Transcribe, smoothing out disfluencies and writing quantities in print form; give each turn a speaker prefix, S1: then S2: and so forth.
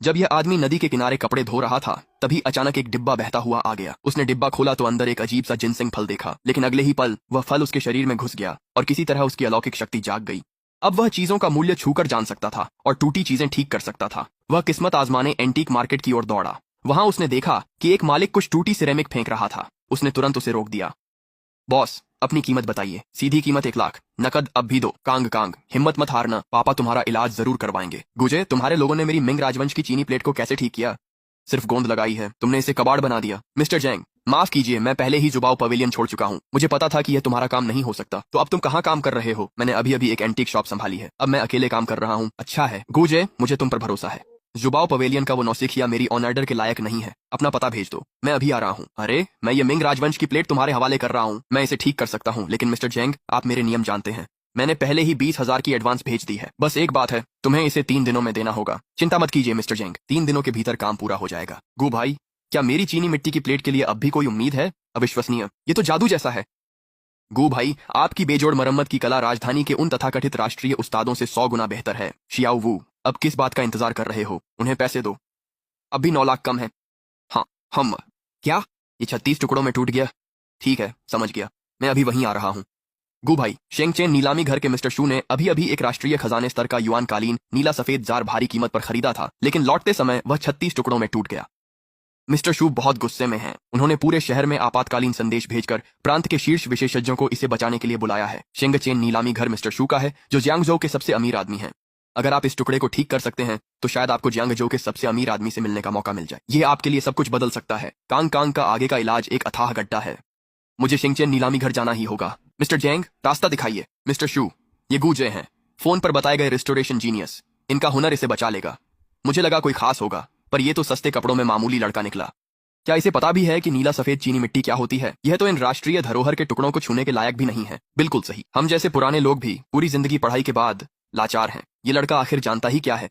S1: जब यह आदमी नदी के किनारे कपड़े धो रहा था तभी अचानक एक डिब्बा बहता हुआ आ गया। उसने डिब्बा खोला तो अंदर एक अजीब सा जिनसिंग फल देखा, लेकिन अगले ही पल वह फल उसके शरीर में घुस गया और किसी तरह उसकी अलौकिक शक्ति जाग गई। अब वह चीजों का मूल्य छूकर जान सकता था और टूटी चीजें ठीक कर सकता था। वह किस्मत आजमाने एंटीक मार्केट की ओर दौड़ा। वहां उसने देखा कि एक मालिक कुछ टूटी सिरेमिक फेंक रहा था। उसने तुरंत उसे रोक दिया। बॉस, अपनी कीमत बताइए। सीधी कीमत 1 लाख, नकद अब भी दो। कांग कांग, हिम्मत मत हारना, पापा तुम्हारा इलाज जरूर करवाएंगे। गुजे, तुम्हारे लोगों ने मेरी मिंग राजवंश की चीनी प्लेट को कैसे ठीक किया? सिर्फ गोंद लगाई है, तुमने इसे कबाड़ बना दिया। मिस्टर जैंग, माफ कीजिए, मैं पहले ही जुबाओ पवेलियन छोड़ चुका हूँ। मुझे पता था कि यह तुम्हारा काम नहीं हो सकता। तो अब तुम कहाँ काम कर रहे हो? मैंने अभी अभी एक एंटीक शॉप संभाली है, अब मैं अकेले काम कर रहा हूँ। अच्छा है गुजे, मुझे तुम पर भरोसा है। जुबाओ पवेलियन का वो नौसिखिया मेरी ऑनर्डर के लायक नहीं है। अपना पता भेज दो, मैं अभी आ रहा हूँ। अरे, मैं ये मिंग राजवंश की प्लेट तुम्हारे हवाले कर रहा हूँ। मैं इसे ठीक कर सकता हूँ, लेकिन मिस्टर जैंग, आप मेरे नियम जानते हैं। मैंने पहले ही 20,000 की एडवांस भेज दी है। बस एक बात है, तुम्हें इसे 3 दिनों में देना होगा। चिंता मत कीजिए मिस्टर जैंग, 3 दिनों के भीतर काम पूरा हो जाएगा। गु भाई, क्या मेरी चीनी मिट्टी की प्लेट के लिए अब भी कोई उम्मीद है? अविश्वसनीय, ये तो जादू जैसा है। गु भाई, आपकी बेजोड़ मरम्मत की कला राजधानी के उन तथाकथित राष्ट्रीय उस्तादों से 100 गुना बेहतर है। शियाओ वू, अब किस बात का इंतजार कर रहे हो? उन्हें पैसे दो। अभी 9 लाख कम है। हाँ, हम क्या? ये 36 टुकड़ों में टूट गया? ठीक है, समझ गया, मैं अभी वहीं आ रहा हूँ। गु भाई, शेंगचेन नीलामी घर के मिस्टर शू ने अभी अभी एक राष्ट्रीय खजाने स्तर का युआन कालीन नीला सफेद जार भारी कीमत पर खरीदा था, लेकिन लौटते समय वह 36 टुकड़ों में टूट गया। मिस्टर शू बहुत गुस्से में हैं। उन्होंने पूरे शहर में आपातकालीन संदेश भेजकर प्रांत के शीर्ष विशेषज्ञों को इसे बचाने के लिए बुलाया है। शेंगचेन नीलामी घर मिस्टर शू का है, जो जियांगजो के सबसे अमीर आदमी हैं। अगर आप इस टुकड़े को ठीक कर सकते हैं तो शायद आपको जियांगजो के सबसे अमीर आदमी से मिलने का मौका मिल जाए। ये आपके लिए सब कुछ बदल सकता है। कांग कांग का आगे का इलाज एक अथाह गड्ढा है। मुझे शेंगचेन नीलामी घर जाना ही होगा। मिस्टर जैंग, रास्ता दिखाइए। मिस्टर शू, ये गूजे हैं, फोन पर बताए गए रिस्टोरेशन जीनियस। इनका हुनर इसे बचा लेगा। मुझे लगा कोई खास होगा, पर ये तो सस्ते कपड़ों में मामूली लड़का निकला। क्या इसे पता भी है कि नीला सफेद चीनी मिट्टी क्या होती है? यह तो इन राष्ट्रीय धरोहर के टुकड़ों को छूने के लायक भी नहीं है। बिल्कुल सही, हम जैसे पुराने लोग भी पूरी जिंदगी पढ़ाई के बाद लाचार हैं। ये लड़का आखिर जानता ही क्या है?